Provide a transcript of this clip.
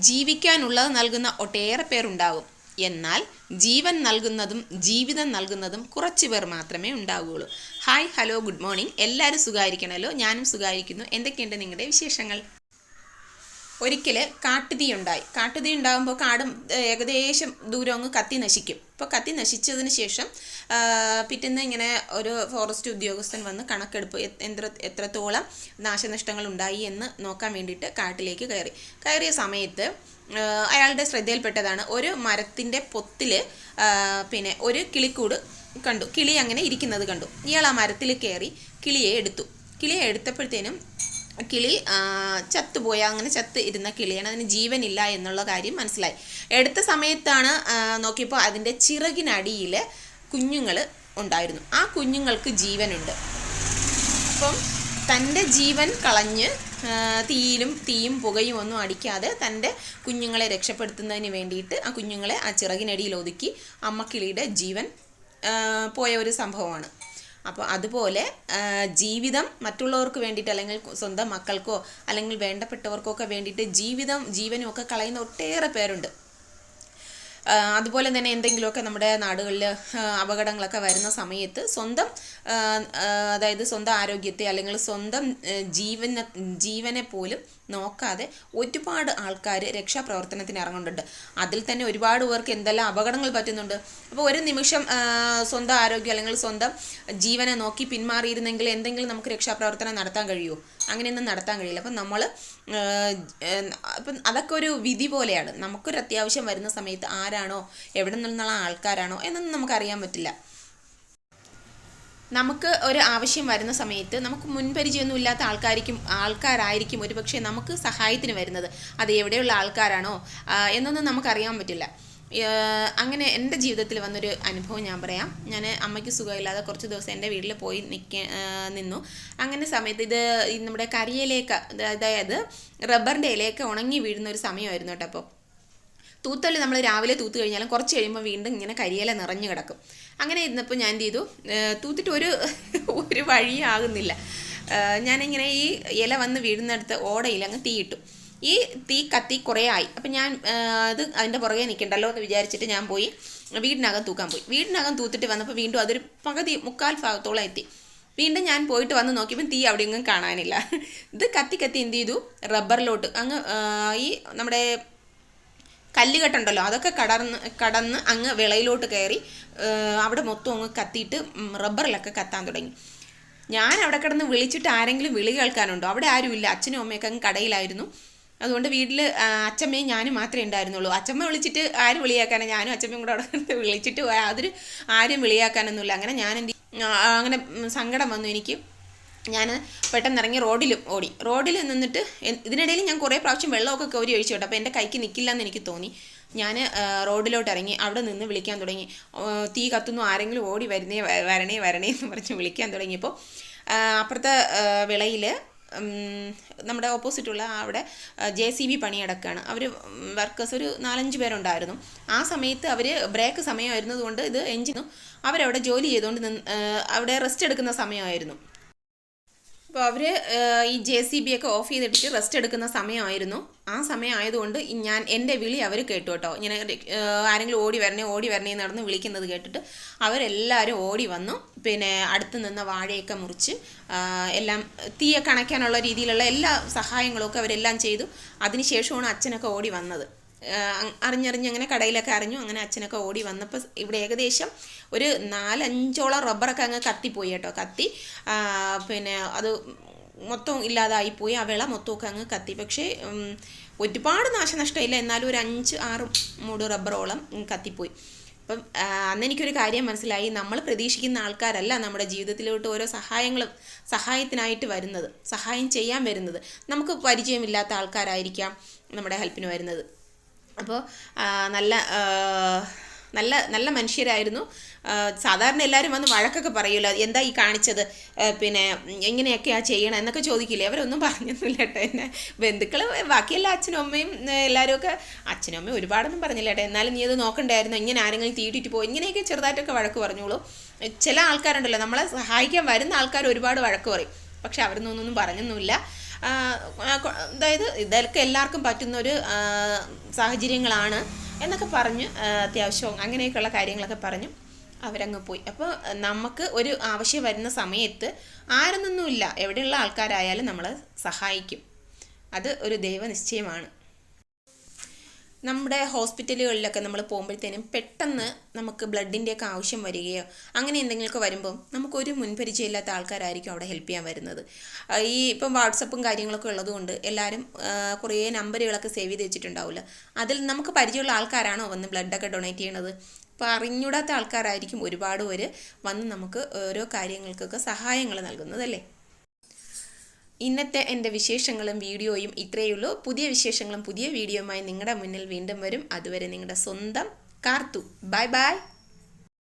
ജീവിക്കാനുള്ളത് നൽകുന്ന ഒട്ടേറെ പേരുണ്ടാകും. എന്നാൽ ജീവൻ നൽകുന്നതും ജീവിതം നൽകുന്നതും കുറച്ച് പേർ മാത്രമേ ഉണ്ടാവുകയുള്ളൂ. Hi, hello, good morning. എല്ലാവരും സുഖമായിരിക്കണമല്ലോ. ഞാനും സുഖമായിരിക്കുന്നു. എന്തൊക്കെയുണ്ട് നിങ്ങളുടെ വിശേഷങ്ങൾ? ഒരിക്കൽ കാട്ടുതീ ഉണ്ടായി. കാട്ടുതീ ഉണ്ടാകുമ്പോൾ കാടും ഏകദേശം ദൂരം അങ്ങ് കത്തി നശിക്കും. ഇപ്പോൾ കത്തി നശിച്ചതിന് ശേഷം പിറ്റേന്ന് ഇങ്ങനെ ഒരു ഫോറസ്റ്റ് ഉദ്യോഗസ്ഥൻ വന്ന് കണക്കെടുപ്പ് എത്രത്തോളം നാശനഷ്ടങ്ങൾ ഉണ്ടായി എന്ന് നോക്കാൻ വേണ്ടിയിട്ട് കാട്ടിലേക്ക് കയറിയ സമയത്ത് അയാളുടെ ശ്രദ്ധയിൽപ്പെട്ടതാണ് ഒരു മരത്തിൻ്റെ പൊത്തിൽ ഒരു കിളിക്കൂട് കണ്ടു. കിളി അങ്ങനെ ഇരിക്കുന്നത് കണ്ടു. ഇയാൾ ആ മരത്തിൽ കയറി കിളിയെ എടുത്തപ്പോഴത്തേനും കിളി ചത്തുപോയ, അങ്ങനെ ചത്ത് ഇരുന്ന കിളിയാണ്. അതിന് ജീവനില്ല എന്നുള്ള കാര്യം മനസ്സിലായി. എടുത്ത സമയത്താണ് നോക്കിയപ്പോൾ അതിൻ്റെ ചിറകിനടിയിൽ കുഞ്ഞുങ്ങൾ ഉണ്ടായിരുന്നു. ആ കുഞ്ഞുങ്ങൾക്ക് ജീവനുണ്ട്. അപ്പം തൻ്റെ ജീവൻ കളഞ്ഞ് തീയും പുകയും ഒന്നും അടിക്കാതെ തൻ്റെ കുഞ്ഞുങ്ങളെ രക്ഷപ്പെടുത്തുന്നതിന് വേണ്ടിയിട്ട് ആ കുഞ്ഞുങ്ങളെ ആ ചിറകിനടിയിൽ ഒതുക്കി അമ്മക്കിളിയുടെ ജീവൻ പോയ ഒരു സംഭവമാണ്. അപ്പോൾ അതുപോലെ ജീവിതം മറ്റുള്ളവർക്ക് വേണ്ടിയിട്ട്, അല്ലെങ്കിൽ സ്വന്തം മക്കൾക്കോ അല്ലെങ്കിൽ വേണ്ടപ്പെട്ടവർക്കോ ഒക്കെ വേണ്ടിയിട്ട് ജീവനും ഒക്കെ കളയുന്ന ഒട്ടേറെ പേരുണ്ട്. അതുപോലെ തന്നെ എന്തെങ്കിലുമൊക്കെ നമ്മുടെ നാടുകളിൽ അപകടങ്ങളൊക്കെ വരുന്ന സമയത്ത് അതായത് സ്വന്തം ആരോഗ്യത്തെ അല്ലെങ്കിൽ സ്വന്തം ജീവനെ പോലും നോക്കാതെ ഒരുപാട് ആൾക്കാർ രക്ഷാപ്രവർത്തനത്തിന് ഇറങ്ങുന്നുണ്ട്. അതിൽ തന്നെ ഒരുപാട് പേർക്ക് എന്തെല്ലാം അപകടങ്ങൾ പറ്റുന്നുണ്ട്. അപ്പോൾ ഒരു നിമിഷം സ്വന്തം ആരോഗ്യം അല്ലെങ്കിൽ സ്വന്തം ജീവനെ നോക്കി പിന്മാറിയിരുന്നെങ്കിൽ എന്തെങ്കിലും നമുക്ക് രക്ഷാപ്രവർത്തനം നടത്താൻ കഴിയുമോ? അങ്ങനെയൊന്നും നടത്താൻ കഴിയില്ല. അപ്പം അതൊക്കെ ഒരു വിധി പോലെയാണ്. നമുക്കൊരു അത്യാവശ്യം വരുന്ന സമയത്ത് ആരാണോ എവിടെ നിന്നുള്ള ആൾക്കാരാണോ എന്നൊന്നും നമുക്കറിയാൻ പറ്റില്ല. നമുക്ക് ഒരു ആവശ്യം വരുന്ന സമയത്ത് നമുക്ക് മുൻപരിചയമൊന്നും ഇല്ലാത്ത ആൾക്കാരായിരിക്കും ഒരുപക്ഷെ നമുക്ക് സഹായത്തിന് വരുന്നത്. അത് എവിടെയുള്ള ആൾക്കാരാണോ എന്നൊന്നും നമുക്കറിയാൻ പറ്റില്ല. അങ്ങനെ എൻ്റെ ജീവിതത്തിൽ വന്നൊരു അനുഭവം ഞാൻ പറയാം. ഞാൻ അമ്മയ്ക്ക് സുഖമില്ലാതെ കുറച്ച് ദിവസം എൻ്റെ വീട്ടിൽ പോയി നിന്നു. അങ്ങനെ സമയത്ത് ഇത് നമ്മുടെ കരിയിലേക്ക്, അതായത് റബ്ബറിൻ്റെ ഇലയൊക്കെ ഉണങ്ങി വീഴുന്ന ഒരു സമയമായിരുന്നു കേട്ടോ. അപ്പോൾ തൂത്തല് നമ്മൾ രാവിലെ തൂത്ത് കഴിഞ്ഞാലും കുറച്ച് കഴിയുമ്പോൾ വീണ്ടും ഇങ്ങനെ കരിയില നിറഞ്ഞു കിടക്കും. അങ്ങനെ ഇരുന്നപ്പോൾ ഞാൻ എന്ത് ചെയ്തു, തൂത്തിട്ട് ഒരു വഴിയാകുന്നില്ല. ഞാനിങ്ങനെ ഈ ഇല വന്ന് വീഴുന്നിടത്ത് ഓടയിൽ അങ്ങ് തീയിട്ടു. ഈ തീ കത്തി കുറേ ആയി. അപ്പം ഞാൻ അതിൻ്റെ പുറകെ നിൽക്കണ്ടല്ലോ എന്ന് വിചാരിച്ചിട്ട് ഞാൻ പോയി വീടിനകം തൂക്കാൻ പോയി. വീടിനകം തൂത്തിട്ട് വന്നപ്പോൾ വീണ്ടും അതൊരു മുക്കാൽ ഭാഗത്തോളം എത്തി. വീണ്ടും ഞാൻ പോയിട്ട് വന്ന് നോക്കിയപ്പോൾ തീ അവിടെ ഒന്നും കാണാനില്ല. ഇത് കത്തി എന്ത് ചെയ്തു, റബ്ബറിലോട്ട് അങ്ങ് ഈ നമ്മുടെ കല്ലുകെട്ടുണ്ടല്ലോ അതൊക്കെ കടന്ന് അങ്ങ് വിളയിലോട്ട് കയറി അവിടെ മൊത്തം അങ്ങ് കത്തിയിട്ട് റബ്ബറിലൊക്കെ കത്താൻ തുടങ്ങി. ഞാൻ അവിടെ കിടന്ന് വിളിച്ചിട്ട് ആരെങ്കിലും വിളി കേൾക്കാനുണ്ടോ? അവിടെ ആരുമില്ല. അച്ഛനും അമ്മയൊക്കെ അങ്ങ് കടയിലായിരുന്നു. അതുകൊണ്ട് വീട്ടിൽ അച്ഛമ്മയും ഞാനും മാത്രമേ ഉണ്ടായിരുന്നുള്ളൂ. അച്ഛമ്മ വിളിച്ചിട്ട് ആരും വിളിയാക്കാനോ, ഞാനും അച്ഛമ്മയും കൂടെ അവിടെ വിളിച്ചിട്ട് ആരും വിളിയാക്കാനൊന്നുമില്ല. അങ്ങനെ അങ്ങനെ സങ്കടം വന്നു എനിക്ക്. ഞാൻ പെട്ടെന്ന് ഇറങ്ങി റോഡിൽ നിന്നിട്ട് ഇതിനിടയിൽ ഞാൻ കുറേ പ്രാവശ്യം വെള്ളമൊക്കെ കോരി ഒഴിച്ചു കേട്ടോ. അപ്പോൾ എൻ്റെ കൈക്ക് നിൽക്കില്ല എന്ന് എനിക്ക് തോന്നി. ഞാൻ റോഡിലോട്ട് ഇറങ്ങി അവിടെ നിന്ന് വിളിക്കാൻ തുടങ്ങി. തീ കത്തുന്നു, ആരെങ്കിലും ഓടി വരണേ എന്ന് പറഞ്ഞ് വിളിക്കാൻ തുടങ്ങിയപ്പോൾ അപ്പുറത്തെ വിളയിൽ നമ്മുടെ ഓപ്പോസിറ്റുള്ള അവിടെ JCB പണിയടക്കാണ്. അവർ വർക്കേഴ്സ് ഒരു 4-5 പേരുണ്ടായിരുന്നു. ആ സമയത്ത് അവർ ബ്രേക്ക് സമയമായിരുന്നതുകൊണ്ട് ഇത് എഞ്ചിനും അവരവിടെ ജോലി ചെയ്തുകൊണ്ട് അവിടെ റെസ്റ്റ് എടുക്കുന്ന സമയമായിരുന്നു. അപ്പോൾ അവർ ഈ JCB ഒക്കെ ഓഫ് ചെയ്തിട്ട് റെസ്റ്റ് എടുക്കുന്ന സമയമായിരുന്നു. ആ സമയമായതുകൊണ്ട് എൻ്റെ വിളി അവർ കേട്ടു കേട്ടോ. ഇങ്ങനെ ആരെങ്കിലും ഓടി വരണേ നടന്ന് വിളിക്കുന്നത് കേട്ടിട്ട് അവരെല്ലാവരും ഓടി വന്നു. അടുത്ത് നിന്ന വാഴയൊക്കെ മുറിച്ച് എല്ലാം തീയൊക്കെ അണയ്ക്കാനുള്ള രീതിയിലുള്ള എല്ലാ സഹായങ്ങളൊക്കെ അവരെല്ലാം ചെയ്തു. അതിനുശേഷമാണ് അച്ഛനൊക്കെ ഓടി വന്നത്. അറിഞ്ഞങ്ങനെ കടയിലൊക്കെ അറിഞ്ഞു. അങ്ങനെ അച്ഛനൊക്കെ ഓടി വന്നപ്പോൾ ഇവിടെ ഏകദേശം ഒരു 4-5ഓളം റബ്ബറൊക്കെ അങ്ങ് കത്തിപ്പോയി കേട്ടോ. കത്തി അത് മൊത്തം ഇല്ലാതായിപ്പോയി. ആ വിള മൊത്തമൊക്കെ അങ്ങ് കത്തി. പക്ഷേ ഒരുപാട് നാശനഷ്ടമില്ല, എന്നാലും ഒരു 5-6 മൂട് റബ്ബറോളം കത്തിപ്പോയി. അപ്പം അന്നെനിക്കൊരു കാര്യം മനസ്സിലായി. നമ്മൾ പ്രതീക്ഷിക്കുന്ന ആൾക്കാരല്ല നമ്മുടെ ജീവിതത്തിലോട്ട് ഓരോ സഹായത്തിനായിട്ട് വരുന്നത്, സഹായം ചെയ്യാൻ വരുന്നത്. നമുക്ക് പരിചയമില്ലാത്ത ആൾക്കാരായിരിക്കാം നമ്മുടെ ഹെൽപ്പിന് വരുന്നത്. അപ്പോൾ നല്ല മനുഷ്യരായിരുന്നു. സാധാരണ എല്ലാവരും വന്ന് വഴക്കൊക്കെ പറയുമല്ലോ, എന്താ ഈ കാണിച്ചത്, എങ്ങനെയൊക്കെയാണ് ചെയ്യണം എന്നൊക്കെ ചോദിക്കില്ലേ. അവരൊന്നും പറഞ്ഞൊന്നുമില്ല കേട്ടോ. എന്നെ ബന്ധുക്കൾ ബാക്കിയെല്ലാം അച്ഛനും അമ്മയും എല്ലാവരും ഒക്കെ, അച്ഛനും അമ്മയും ഒരുപാടൊന്നും പറഞ്ഞില്ല കേട്ടോ. എന്നാലും നീ അത് നോക്കണ്ടായിരുന്നു, ഇങ്ങനെ ആരെങ്കിലും തീയിട്ടിട്ട് പോകും, ഇങ്ങനെയൊക്കെ ചെറുതായിട്ടൊക്കെ വഴക്ക് പറഞ്ഞോളൂ. ചില ആൾക്കാരുണ്ടല്ലോ, നമ്മളെ സഹായിക്കാൻ വരുന്ന ആൾക്കാർ ഒരുപാട് വഴക്ക് പറയും. പക്ഷെ അവരൊന്നും പറഞ്ഞൊന്നുമില്ല. അതായത് ഇതൊക്കെ എല്ലാവർക്കും പറ്റുന്നൊരു സാഹചര്യങ്ങളാണ് എന്നൊക്കെ പറഞ്ഞ് അത്യാവശ്യം അങ്ങനെയൊക്കെയുള്ള കാര്യങ്ങളൊക്കെ പറഞ്ഞു അവരങ്ങ് പോയി. അപ്പോൾ നമുക്ക് ഒരു ആവശ്യം വരുന്ന സമയത്ത് ആരെന്നൊന്നുമില്ല, എവിടെയുള്ള ആൾക്കാരായാലും നമ്മളെ സഹായിക്കും. അത് ഒരു ദൈവനിശ്ചയമാണ്. നമ്മുടെ ഹോസ്പിറ്റലുകളിലൊക്കെ നമ്മൾ പോകുമ്പോഴത്തേനും പെട്ടെന്ന് നമുക്ക് ബ്ലഡിൻ്റെയൊക്കെ ആവശ്യം വരികയോ അങ്ങനെ എന്തെങ്കിലുമൊക്കെ വരുമ്പം നമുക്കൊരു മുൻപരിചയമില്ലാത്ത ആൾക്കാരായിരിക്കും അവിടെ ഹെൽപ്പ് ചെയ്യാൻ വരുന്നത്. ഈ ഇപ്പം വാട്സപ്പും കാര്യങ്ങളൊക്കെ ഉള്ളതുകൊണ്ട് എല്ലാവരും കുറേ നമ്പറുകളൊക്കെ സേവ് ചെയ്ത് വെച്ചിട്ടുണ്ടാവില്ല. അതിൽ നമുക്ക് പരിചയമുള്ള ആൾക്കാരാണോ വന്ന് ബ്ലഡൊക്കെ ഡൊണേറ്റ് ചെയ്യണത്? അപ്പോൾ അറിഞ്ഞൂടാത്ത ആൾക്കാരായിരിക്കും ഒരുപാട് പേര് വന്ന് നമുക്ക് ഓരോ കാര്യങ്ങൾക്കൊക്കെ സഹായങ്ങൾ നൽകുന്നതല്ലേ. ഇന്നത്തെ എൻ്റെ വിശേഷങ്ങളും വീഡിയോയും ഇത്രയേ ഉള്ളൂ. പുതിയ വിശേഷങ്ങളും പുതിയ വീഡിയോയുമായി നിങ്ങളുടെ മുന്നിൽ വീണ്ടും വരും. അതുവരെ നിങ്ങളുടെ സ്വന്തം കാർത്തു. Bye bye.